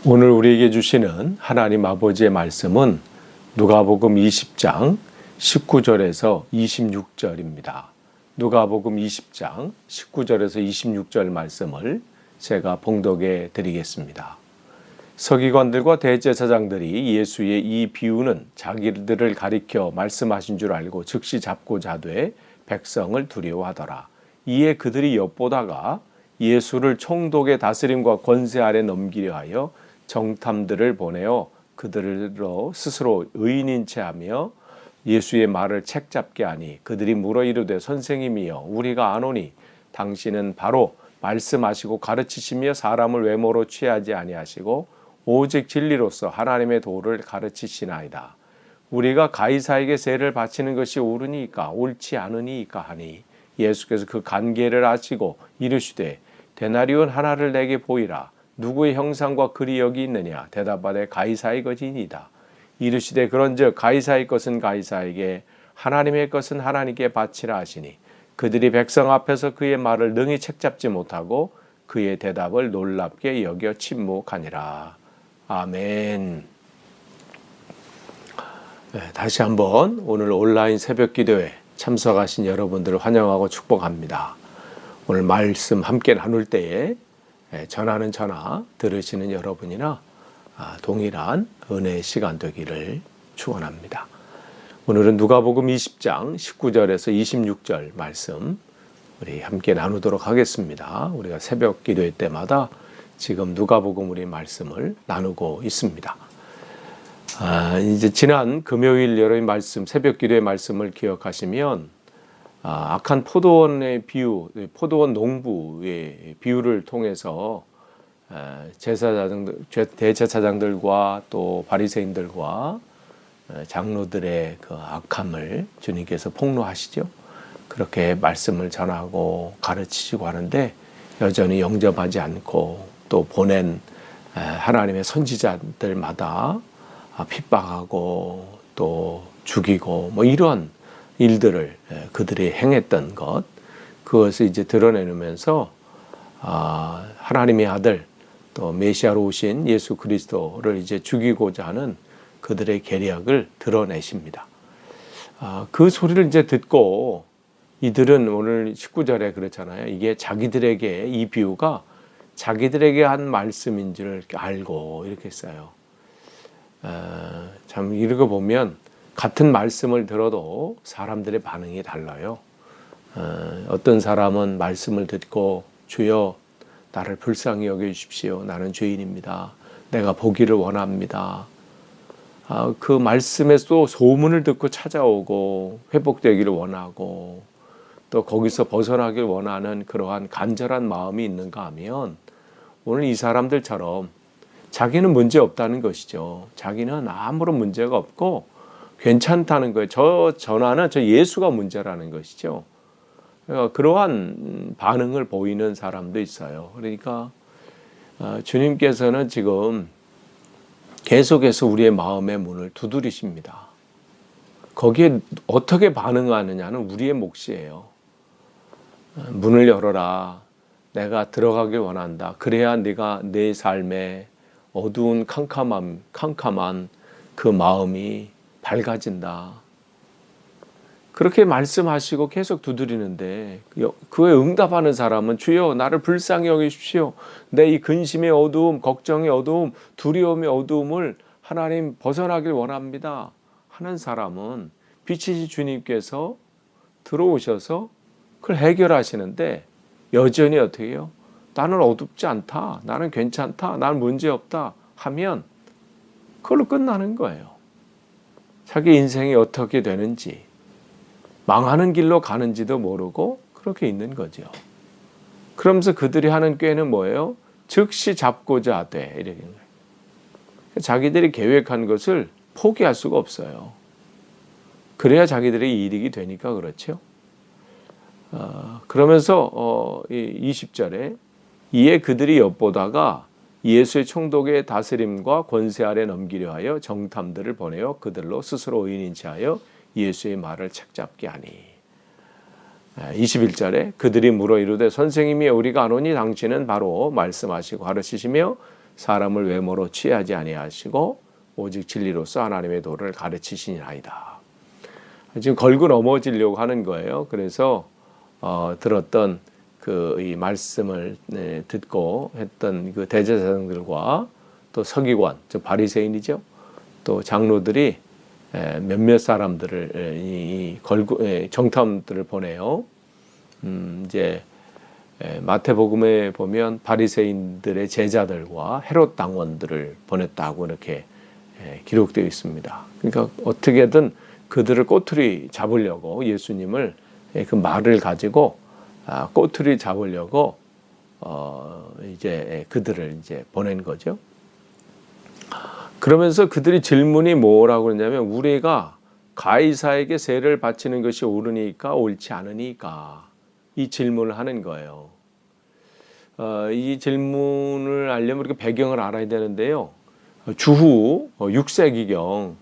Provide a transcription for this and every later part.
오늘 우리에게 주시는 하나님 아버지의 말씀은 누가복음 20장 19절에서 26절입니다. 누가복음 20장 19절에서 26절 말씀을 제가 봉독해 드리겠습니다. 서기관들과 대제사장들이 예수의 이 비유는 자기들을 가리켜 말씀하신 줄 알고 즉시 잡고자 하되 백성을 두려워하더라. 이에 그들이 엿보다가 예수를 총독의 다스림과 권세 아래 넘기려 하여 정탐들을 보내어 그들로 스스로 의인인 체하며 예수의 말을 책잡게 하니 그들이 물어 이르되 선생님이여 우리가 아노니 당신은 바로 말씀하시고 가르치시며 사람을 외모로 취하지 아니하시고 오직 진리로서 하나님의 도를 가르치시나이다. 우리가 가이사에게 세를 바치는 것이 옳으니까 옳지 않으니까 하니 예수께서 그 관계를 아시고 이르시되 데나리온 하나를 내게 보이라. 누구의 형상과 글이 여기 있느냐? 대답하되 가이사의 것이니이다. 이르시되 그런즉 가이사의 것은 가이사에게 하나님의 것은 하나님께 바치라 하시니 그들이 백성 앞에서 그의 말을 능히 책잡지 못하고 그의 대답을 놀랍게 여겨 침묵하니라. 아멘. 다시 한번 오늘 온라인 새벽 기도에 참석하신 여러분들을 환영하고 축복합니다. 오늘 말씀 함께 나눌 때에 전하는 전화 들으시는 여러분이나 동일한 은혜의 시간 되기를 축원합니다. 오늘은 누가복음 20장 19절에서 26절 말씀 우리 함께 나누도록 하겠습니다. 우리가 새벽 기도회 때마다 지금 누가복음 우리 말씀을 나누고 있습니다. 이제 지난 금요일 여러분 말씀 새벽 기도의 말씀을 기억하시면 악한 포도원의 비유, 포도원 농부의 비유를 통해서 대제사장들과 또 바리새인들과 장로들의 그 악함을 주님께서 폭로하시죠. 그렇게 말씀을 전하고 가르치시고 하는데 여전히 영접하지 않고 또 보낸 하나님의 선지자들마다 핍박하고 또 죽이고 뭐 이런 일들을 그들이 행했던 것, 그것을 이제 드러내면서 하나님의 아들 또 메시아로 오신 예수 그리스도를 이제 죽이고자 하는 그들의 계략을 드러내십니다. 그 소리를 이제 듣고 이들은 오늘 19절에 그렇잖아요. 이게 자기들에게 이 비유가 자기들에게 한 말씀인 줄 알고 이렇게 써요. 참 읽어보면 같은 말씀을 들어도 사람들의 반응이 달라요. 어떤 사람은 말씀을 듣고 주여 나를 불쌍히 여겨주십시오. 나는 죄인입니다. 내가 보기를 원합니다. 그 말씀에 또 소문을 듣고 찾아오고 회복되기를 원하고 또 거기서 벗어나길 원하는 그러한 간절한 마음이 있는가 하면 오늘 이 사람들처럼 자기는 문제 없다는 것이죠. 자기는 아무런 문제가 없고 괜찮다는 거예요. 저 전화는 저 예수가 문제라는 것이죠. 그러한 반응을 보이는 사람도 있어요. 그러니까 주님께서는 지금 계속해서 우리의 마음의 문을 두드리십니다. 거기에 어떻게 반응하느냐는 우리의 몫이에요. 문을 열어라. 내가 들어가길 원한다. 그래야 네가 내 삶에 어두운 캄캄한 그 마음이 밝아진다. 그렇게 말씀하시고 계속 두드리는데 그에 응답하는 사람은 주여 나를 불쌍히 여기십시오. 내 이 근심의 어두움, 걱정의 어두움, 두려움의 어두움을 하나님 벗어나길 원합니다 하는 사람은 빛이신 주님께서 들어오셔서 그걸 해결하시는데 여전히 어떻게 해요? 나는 어둡지 않다. 나는 괜찮다. 나는 문제없다 하면 그걸로 끝나는 거예요. 자기 인생이 어떻게 되는지 망하는 길로 가는지도 모르고 그렇게 있는 거죠. 그러면서 그들이 하는 꾀는 뭐예요? 즉시 잡고자 하되 이렇게 거예요. 자기들이 계획한 것을 포기할 수가 없어요. 그래야 자기들의 이익이 되니까 그렇죠. 그러면서 20절에 이에 그들이 엿보다가 예수의 총독의 다스림과 권세 아래 넘기려 하여 정탐들을 보내어 그들로 스스로 의인인 체하여 예수의 말을 책잡게 하니 21절에 그들이 물어 이르되 선생님이 우리가 아노니 당신은 바로 말씀하시고 가르치시며 사람을 외모로 취하지 아니하시고 오직 진리로서 하나님의 도를 가르치시니라이다. 지금 걸고 넘어지려고 하는 거예요. 그래서 들었던 이 말씀을 듣고 했던 그 대제사장들과 또 서기관, 즉 바리새인이죠. 또 장로들이 몇몇 사람들을 이 정탐들을 보내요. 이제 마태복음에 보면 바리새인들의 제자들과 헤롯 당원들을 보냈다고 이렇게 기록되어 있습니다. 그러니까 어떻게든 그들을 꼬투리 잡으려고 예수님을 그 말을 가지고 꼬투리 잡으려고 이제 그들을 이제 보낸 거죠. 그러면서 그들이 질문이 뭐라고 그러냐면 우리가 가이사에게 세를 바치는 것이 옳으니까 옳지 않으니까 이 질문을 하는 거예요. 이 질문을 알려면 우리가 배경을 알아야 되는데요. 주후 6세기경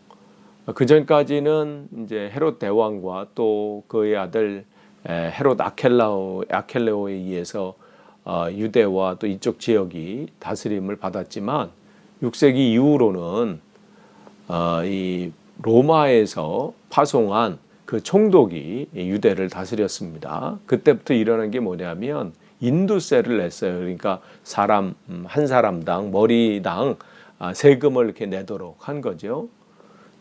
그 전까지는 이제 헤롯 대왕과 또 그의 아들 헤롯 아켈레오에 의해서 유대와 또 이쪽 지역이 다스림을 받았지만 6세기 이후로는 이 로마에서 파송한 그 총독이 유대를 다스렸습니다. 그때부터 일어난 게 뭐냐면 인두세를 냈어요. 그러니까 사람 한 사람당 머리당 세금을 이렇게 내도록 한 거죠.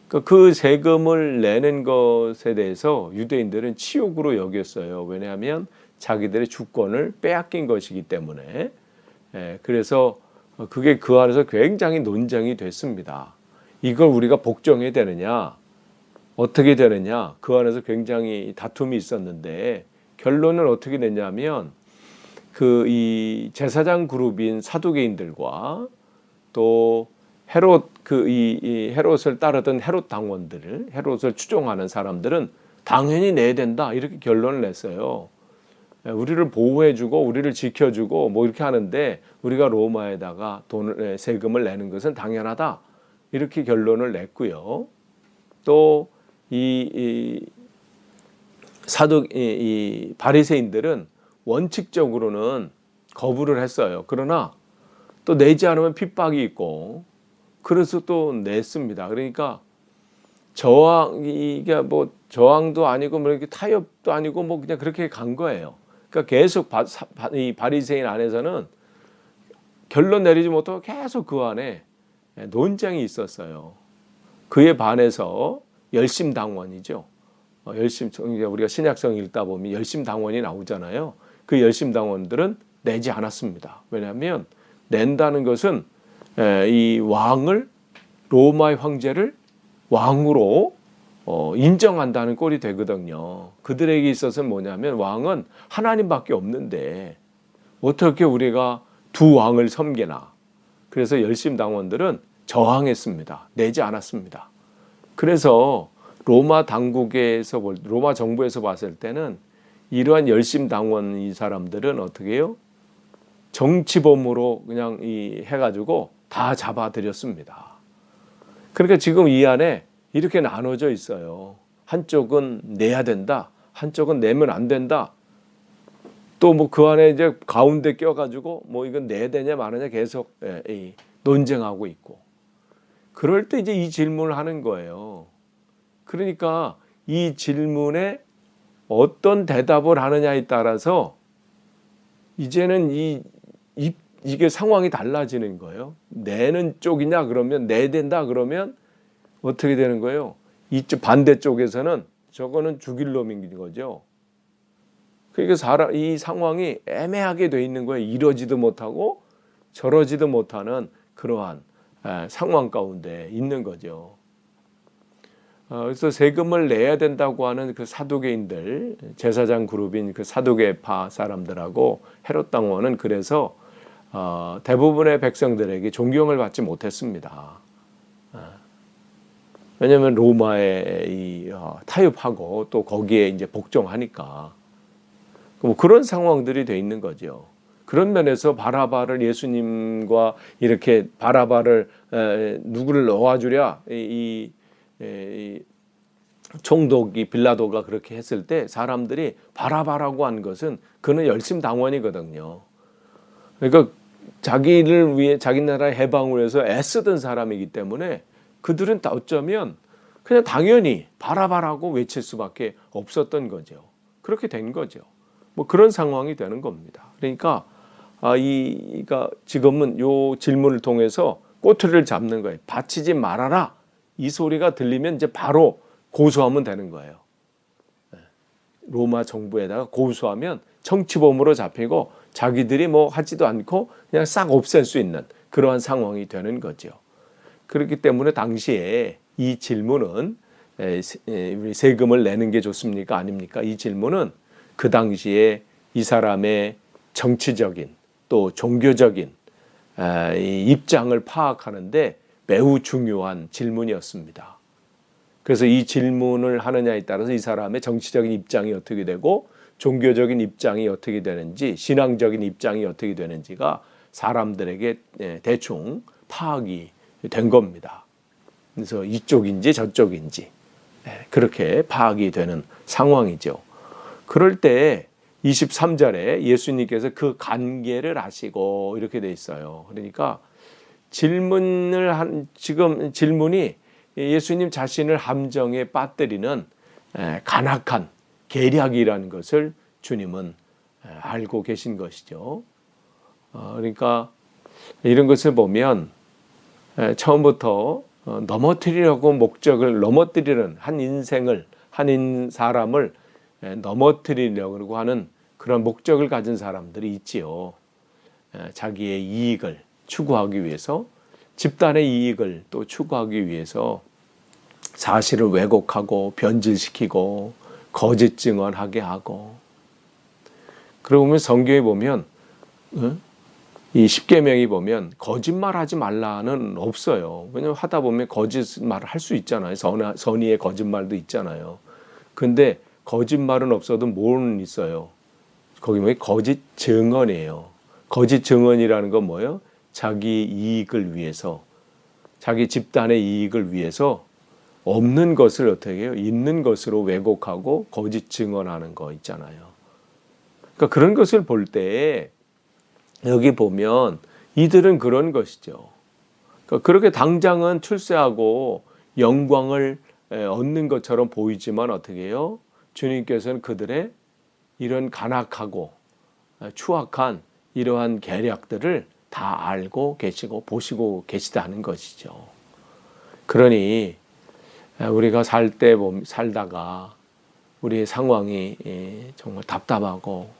그 세금을 내는 것에 대해서 유대인들은 치욕으로 여겼어요. 왜냐하면 자기들의 주권을 빼앗긴 것이기 때문에. 그래서 그게 그 안에서 굉장히 논쟁이 됐습니다. 이걸 우리가 복종해야 되느냐, 어떻게 되느냐, 그 안에서 굉장히 다툼이 있었는데 결론은 어떻게 됐냐면 이 제사장 그룹인 사두개인들과 또 헤롯 이 헤롯을 따르던 헤롯 당원들, 헤롯을 추종하는 사람들은 당연히 내야 된다 이렇게 결론을 냈어요. 우리를 보호해주고 우리를 지켜주고 뭐 이렇게 하는데 우리가 로마에다가 세금을 내는 것은 당연하다 이렇게 결론을 냈고요. 또 이 바리새인들은 원칙적으로는 거부를 했어요. 그러나 또 내지 않으면 핍박이 있고 그래서 또 냈습니다. 그러니까 이게 뭐 저항도 아니고 뭐 이렇게 타협도 아니고 뭐 그냥 그렇게 간 거예요. 그러니까 계속 이 바리새인 안에서는 결론 내리지 못하고 계속 그 안에 논쟁이 있었어요. 그에 반해서 열심당원이죠. 우리가 신약성 읽다 보면 열심당원이 나오잖아요. 그 열심당원들은 내지 않았습니다. 왜냐하면 낸다는 것은 이 왕을 로마의 황제를 왕으로 인정한다는 꼴이 되거든요. 그들에게 있어서는 뭐냐면 왕은 하나님밖에 없는데 어떻게 우리가 두 왕을 섬기나. 그래서 열심당원들은 저항했습니다. 내지 않았습니다. 그래서 로마 정부에서 봤을 때는 이러한 열심당원 이 사람들은 어떻게 해요? 정치범으로 그냥 해가지고 다 잡아들였습니다. 그러니까 지금 이 안에 이렇게 나눠져 있어요. 한쪽은 내야 된다. 한쪽은 내면 안 된다. 또 뭐 그 안에 이제 가운데 껴가지고 뭐 이건 내야 되냐 마느냐 계속 논쟁하고 있고. 그럴 때 이제 이 질문을 하는 거예요. 그러니까 이 질문에 어떤 대답을 하느냐에 따라서 이제는 이게 상황이 달라지는 거예요. 내는 쪽이냐 그러면 내야 된다 그러면 어떻게 되는 거예요? 이쪽 반대쪽에서는 저거는 죽일 놈인 거죠. 그러니까 이 상황이 애매하게 돼 있는 거예요. 이러지도 못하고 저러지도 못하는 그러한 상황 가운데 있는 거죠. 그래서 세금을 내야 된다고 하는 그 사두개인들, 제사장 그룹인 그 사두개파 사람들하고 헤롯 당원은 그래서 대부분의 백성들에게 존경을 받지 못했습니다. 왜냐하면 로마에 타협하고 또 거기에 이제 복종하니까 뭐 그런 상황들이 돼 있는 거죠. 그런 면에서 바라바를 예수님과 이렇게 바라바를 누구를 놓아주랴 이 총독이 빌라도가 그렇게 했을 때 사람들이 바라바라고 한 것은 그는 열심당원이거든요. 그러니까 자기를 위해 자기 나라 해방을 위해서 애쓰던 사람이기 때문에 그들은 다 어쩌면 그냥 당연히 바라바라고 외칠 수밖에 없었던 거죠. 그렇게 된 거죠. 뭐 그런 상황이 되는 겁니다. 그러니까 그러니까 지금은 요 질문을 통해서 꼬투리를 잡는 거예요. 바치지 말아라. 이 소리가 들리면 이제 바로 고소하면 되는 거예요. 로마 정부에다가 고소하면 정치범으로 잡히고 자기들이 뭐 하지도 않고 그냥 싹 없앨 수 있는 그러한 상황이 되는 거죠. 그렇기 때문에 당시에 이 질문은 우리 세금을 내는 게 좋습니까? 아닙니까? 이 질문은 그 당시에 이 사람의 정치적인 또 종교적인 입장을 파악하는데 매우 중요한 질문이었습니다. 그래서 이 질문을 하느냐에 따라서 이 사람의 정치적인 입장이 어떻게 되고 종교적인 입장이 어떻게 되는지 신앙적인 입장이 어떻게 되는지가 사람들에게 대충 파악이 된 겁니다. 그래서 이쪽인지 저쪽인지 그렇게 파악이 되는 상황이죠. 그럴 때 23절에 예수님께서 그 관계를 아시고 이렇게 돼 있어요. 그러니까 지금 질문이 예수님 자신을 함정에 빠뜨리는 간악한 계략이라는 것을 주님은 알고 계신 것이죠. 그러니까 이런 것을 보면 처음부터 넘어뜨리려고 목적을 넘어뜨리는 한 사람을 넘어뜨리려고 하는 그런 목적을 가진 사람들이 있지요. 자기의 이익을 추구하기 위해서 집단의 이익을 또 추구하기 위해서 사실을 왜곡하고 변질시키고 거짓 증언하게 하고 그러고 보면 성경에 보면 이 십계명이 보면 거짓말하지 말라는 없어요. 왜냐하면 하다 보면 거짓말을 할 수 있잖아요. 선의의 거짓말도 있잖아요. 근데 거짓말은 없어도 뭐는 있어요? 거기 보면 거짓 증언이에요. 거짓 증언이라는 건 뭐예요? 자기 이익을 위해서 자기 집단의 이익을 위해서 없는 것을 어떻게 해요? 있는 것으로 왜곡하고 거짓 증언하는 거 있잖아요. 그러니까 그런 것을 볼 때 여기 보면 이들은 그런 것이죠. 그러니까 그렇게 당장은 출세하고 영광을 얻는 것처럼 보이지만 어떻게 해요? 주님께서는 그들의 이런 간악하고 추악한 이러한 계략들을 다 알고 계시고 보시고 계시다는 것이죠. 그러니 우리가 살다가 우리의 상황이 정말 답답하고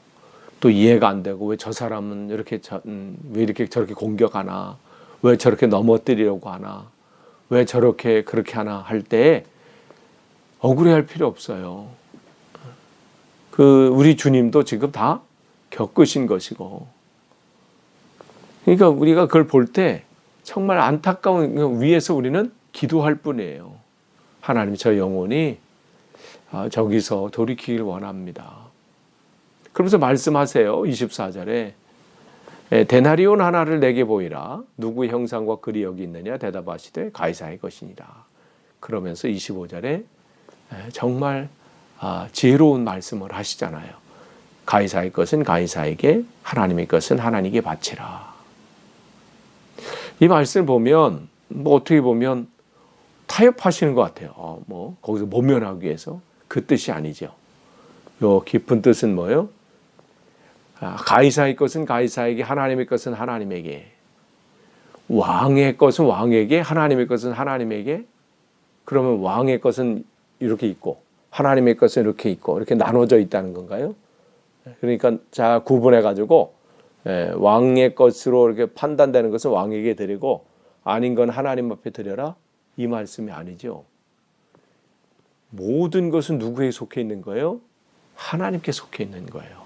또 이해가 안 되고 왜 저 사람은 왜 이렇게 저렇게 공격하나, 왜 저렇게 넘어뜨리려고 하나, 왜 저렇게 그렇게 하나 할 때 억울해할 필요 없어요. 우리 주님도 지금 다 겪으신 것이고, 그러니까 우리가 그걸 볼 때 정말 안타까운 위에서 우리는 기도할 뿐이에요. 하나님, 저 영혼이 저기서 돌이키길 원합니다. 그러면서 말씀하세요. 24절에 데나리온 하나를 내게 보이라. 누구의 형상과 글이 여기 있느냐? 대답하시되 가이사의 것이니라. 그러면서 25절에 정말 지혜로운 말씀을 하시잖아요. 가이사의 것은 가이사에게, 하나님의 것은 하나님께 바치라. 이 말씀을 보면 어떻게 보면 타협하시는 것 같아요. 거기서 모면하기 위해서. 그 뜻이 아니죠. 요 깊은 뜻은 뭐예요? 가이사의 것은 가이사에게, 하나님의 것은 하나님에게, 왕의 것은 왕에게, 하나님의 것은 하나님에게. 그러면 왕의 것은 이렇게 있고 하나님의 것은 이렇게 있고 이렇게 나눠져 있다는 건가요? 그러니까 자 구분해 가지고 왕의 것으로 이렇게 판단되는 것은 왕에게 드리고 아닌 건 하나님 앞에 드려라, 이 말씀이 아니죠. 모든 것은 누구에 속해 있는 거예요? 하나님께 속해 있는 거예요.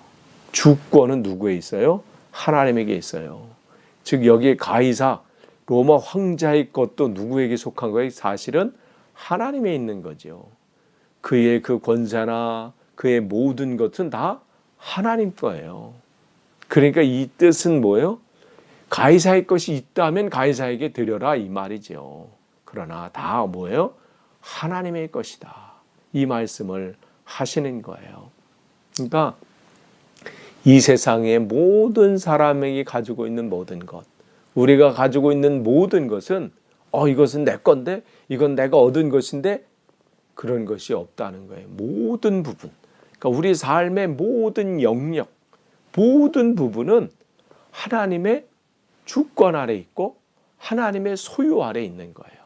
주권은 누구에 있어요? 하나님에게 있어요. 즉 여기에 가이사, 로마 황자의 것도 누구에게 속한 거예요? 사실은 하나님에 있는 거죠. 그의 그 권세나 그의 모든 것은 다 하나님 거예요. 그러니까 이 뜻은 뭐예요? 가이사의 것이 있다면 가이사에게 드려라, 이 말이죠. 그러나 다 뭐예요? 하나님의 것이다. 이 말씀을 하시는 거예요. 그러니까 이 세상의 모든 사람에게 가지고 있는 모든 것, 우리가 가지고 있는 모든 것은 이것은 내 건데, 이건 내가 얻은 것인데, 그런 것이 없다는 거예요. 모든 부분, 그러니까 우리 삶의 모든 영역, 모든 부분은 하나님의 주권 아래 있고 하나님의 소유 아래 있는 거예요.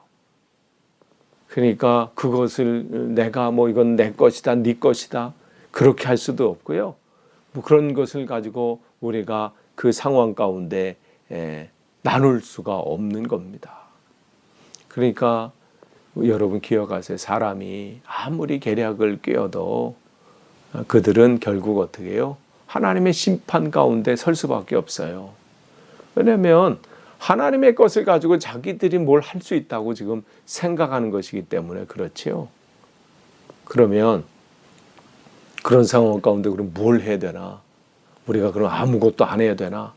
그러니까 그것을 내가 이건 내 것이다, 네 것이다 그렇게 할 수도 없고요. 그런 것을 가지고 우리가 그 상황 가운데 나눌 수가 없는 겁니다. 그러니까 여러분 기억하세요. 사람이 아무리 계략을 꿰어도 그들은 결국 어떻게 해요? 하나님의 심판 가운데 설 수밖에 없어요. 왜냐하면 하나님의 것을 가지고 자기들이 뭘 할 수 있다고 지금 생각하는 것이기 때문에 그렇지요. 그러면 그런 상황 가운데 그럼 뭘 해야 되나? 우리가 그럼 아무것도 안 해야 되나?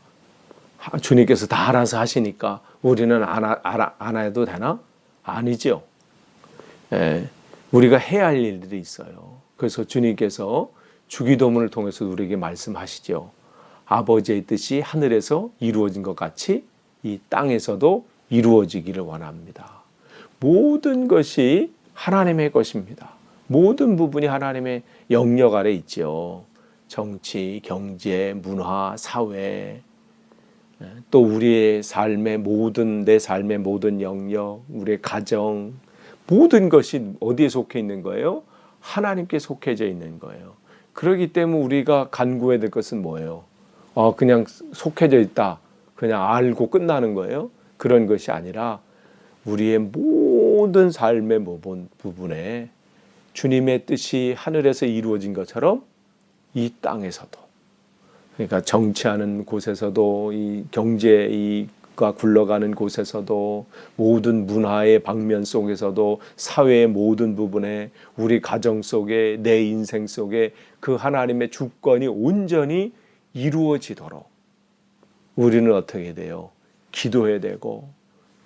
주님께서 다 알아서 하시니까 우리는 안 해도 되나? 아니죠. 우리가 해야 할 일들이 있어요. 그래서 주님께서 주기도문을 통해서 우리에게 말씀하시죠. 아버지의 뜻이 하늘에서 이루어진 것 같이 이 땅에서도 이루어지기를 원합니다. 모든 것이 하나님의 것입니다. 모든 부분이 하나님의 영역 아래 있죠. 정치, 경제, 문화, 사회, 또 우리의 삶의 내 삶의 모든 영역, 우리의 가정, 모든 것이 어디에 속해 있는 거예요? 하나님께 속해져 있는 거예요. 그렇기 때문에 우리가 간구해야 될 것은 뭐예요? 그냥 속해져 있다. 그냥 알고 끝나는 거예요. 그런 것이 아니라 우리의 모든 삶의 부분에 주님의 뜻이 하늘에서 이루어진 것처럼 이 땅에서도, 그러니까 정치하는 곳에서도, 이 경제가 굴러가는 곳에서도, 모든 문화의 방면 속에서도, 사회의 모든 부분에, 우리 가정 속에, 내 인생 속에 그 하나님의 주권이 온전히 이루어지도록 우리는 어떻게 돼요? 기도해야 되고,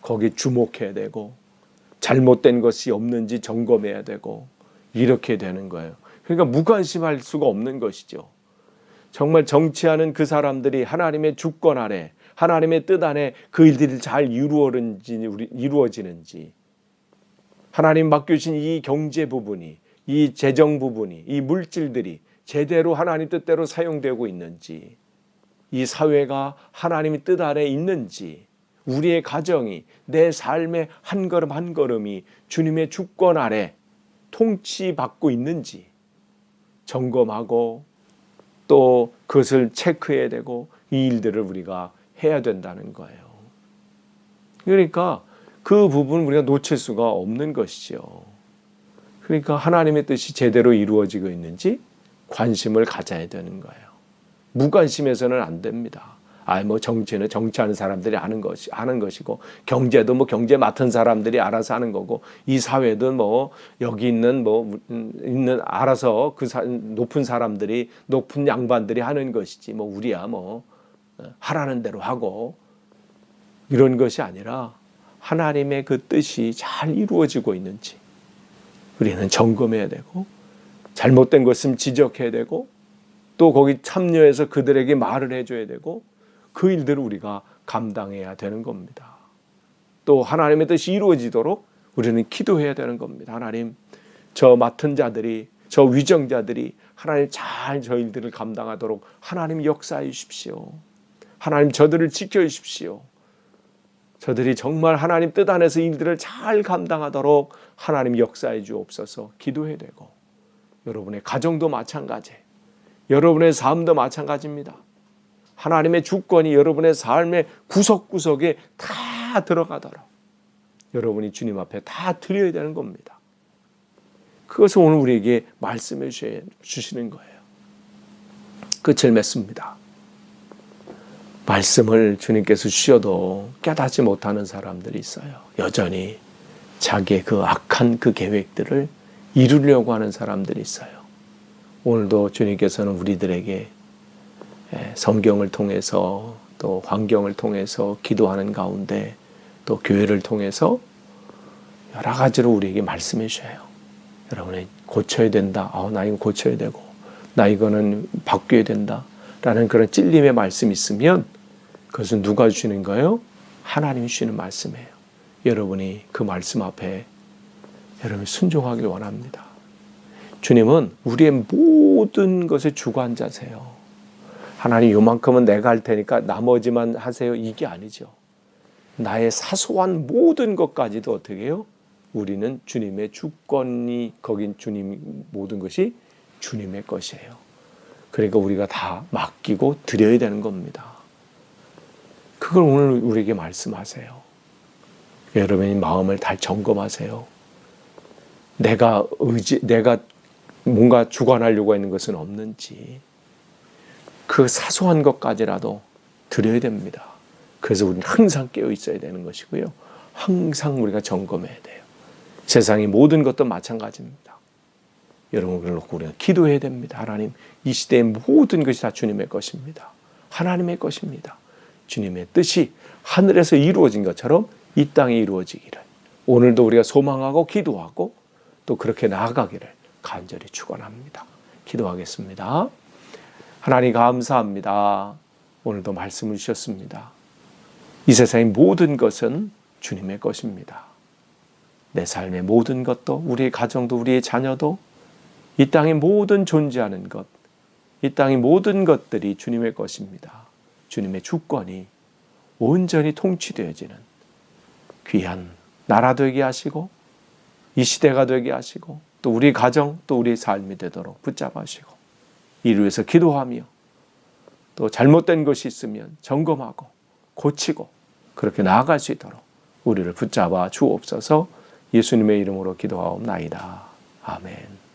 거기 주목해야 되고, 잘못된 것이 없는지 점검해야 되고, 이렇게 되는 거예요. 그러니까 무관심할 수가 없는 것이죠. 정말 정치하는 그 사람들이 하나님의 주권 아래, 하나님의 뜻 안에 그 일들이 잘 이루어지는지, 하나님 맡겨주신 이 경제 부분이, 이 재정 부분이, 이 물질들이 제대로 하나님 뜻대로 사용되고 있는지, 이 사회가 하나님의 뜻 아래 있는지, 우리의 가정이, 내 삶의 한 걸음 한 걸음이 주님의 주권 아래 통치받고 있는지 점검하고 또 그것을 체크해야 되고, 이 일들을 우리가 해야 된다는 거예요. 그러니까 그 부분 우리가 놓칠 수가 없는 것이죠. 그러니까 하나님의 뜻이 제대로 이루어지고 있는지 관심을 가져야 되는 거예요. 무관심해서는 안 됩니다. 정치는 정치하는 사람들이 아는 것이고, 경제도 경제 맡은 사람들이 알아서 하는 거고, 이 사회도 여기 있는 알아서 높은 사람들이, 높은 양반들이 하는 것이지, 우리야 하라는 대로 하고, 이런 것이 아니라 하나님의 그 뜻이 잘 이루어지고 있는지 우리는 점검해야 되고, 잘못된 것은 지적해야 되고, 또 거기 참여해서 그들에게 말을 해줘야 되고, 그 일들을 우리가 감당해야 되는 겁니다. 또 하나님의 뜻이 이루어지도록 우리는 기도해야 되는 겁니다. 하나님, 저 맡은 자들이, 저 위정자들이 하나님 잘 저 일들을 감당하도록 하나님 역사해 주십시오. 하나님 저들을 지켜 주십시오. 저들이 정말 하나님 뜻 안에서 일들을 잘 감당하도록 하나님 역사해 주옵소서. 기도해야 되고, 여러분의 가정도 마찬가지, 여러분의 삶도 마찬가지입니다. 하나님의 주권이 여러분의 삶의 구석구석에 다 들어가도록 여러분이 주님 앞에 다 드려야 되는 겁니다. 그것을 오늘 우리에게 말씀해 주시는 거예요. 끝을 맺습니다. 말씀을 주님께서 주셔도 깨닫지 못하는 사람들이 있어요. 여전히 자기의 그 악한 그 계획들을 이루려고 하는 사람들이 있어요. 오늘도 주님께서는 우리들에게 성경을 통해서, 또 환경을 통해서, 기도하는 가운데, 또 교회를 통해서 여러 가지로 우리에게 말씀해 주셔요. 여러분이 고쳐야 된다. 나 이거 고쳐야 되고, 나 이거는 바뀌어야 된다. 라는 그런 찔림의 말씀이 있으면 그것은 누가 주시는 거예요? 하나님이 주시는 말씀이에요. 여러분이 그 말씀 앞에 여러분이 순종하길 원합니다. 주님은 우리의 모든 것의 주관자세요. 하나님 요만큼은 내가 할 테니까 나머지만 하세요. 이게 아니죠. 나의 사소한 모든 것까지도 어떻게 해요? 우리는 주님의 주권이 거긴 주님 모든 것이 주님의 것이에요. 그러니까 우리가 다 맡기고 드려야 되는 겁니다. 그걸 오늘 우리에게 말씀하세요. 여러분이 마음을 잘 점검하세요. 내가 뭔가 주관하려고 하는 것은 없는지 그 사소한 것까지라도 드려야 됩니다. 그래서 우리는 항상 깨어 있어야 되는 것이고요. 항상 우리가 점검해야 돼요. 세상의 모든 것도 마찬가지입니다. 여러분 그걸 놓고 우리가 기도해야 됩니다. 하나님, 이 시대의 모든 것이 다 주님의 것입니다. 하나님의 것입니다. 주님의 뜻이 하늘에서 이루어진 것처럼 이 땅에 이루어지기를 오늘도 우리가 소망하고 기도하고 또 그렇게 나아가기를 간절히 축원합니다. 기도하겠습니다. 하나님 감사합니다. 오늘도 말씀을 주셨습니다. 이 세상의 모든 것은 주님의 것입니다. 내 삶의 모든 것도, 우리의 가정도, 우리의 자녀도, 이 땅의 모든 존재하는 것, 이 땅의 모든 것들이 주님의 것입니다. 주님의 주권이 온전히 통치되어지는 귀한 나라 되게 하시고 이 시대가 되게 하시고 또 우리 가정 또 우리 삶이 되도록 붙잡아 주시고 이를 위해서 기도하며 또 잘못된 것이 있으면 점검하고 고치고 그렇게 나아갈 수 있도록 우리를 붙잡아 주옵소서. 예수님의 이름으로 기도하옵나이다. 아멘.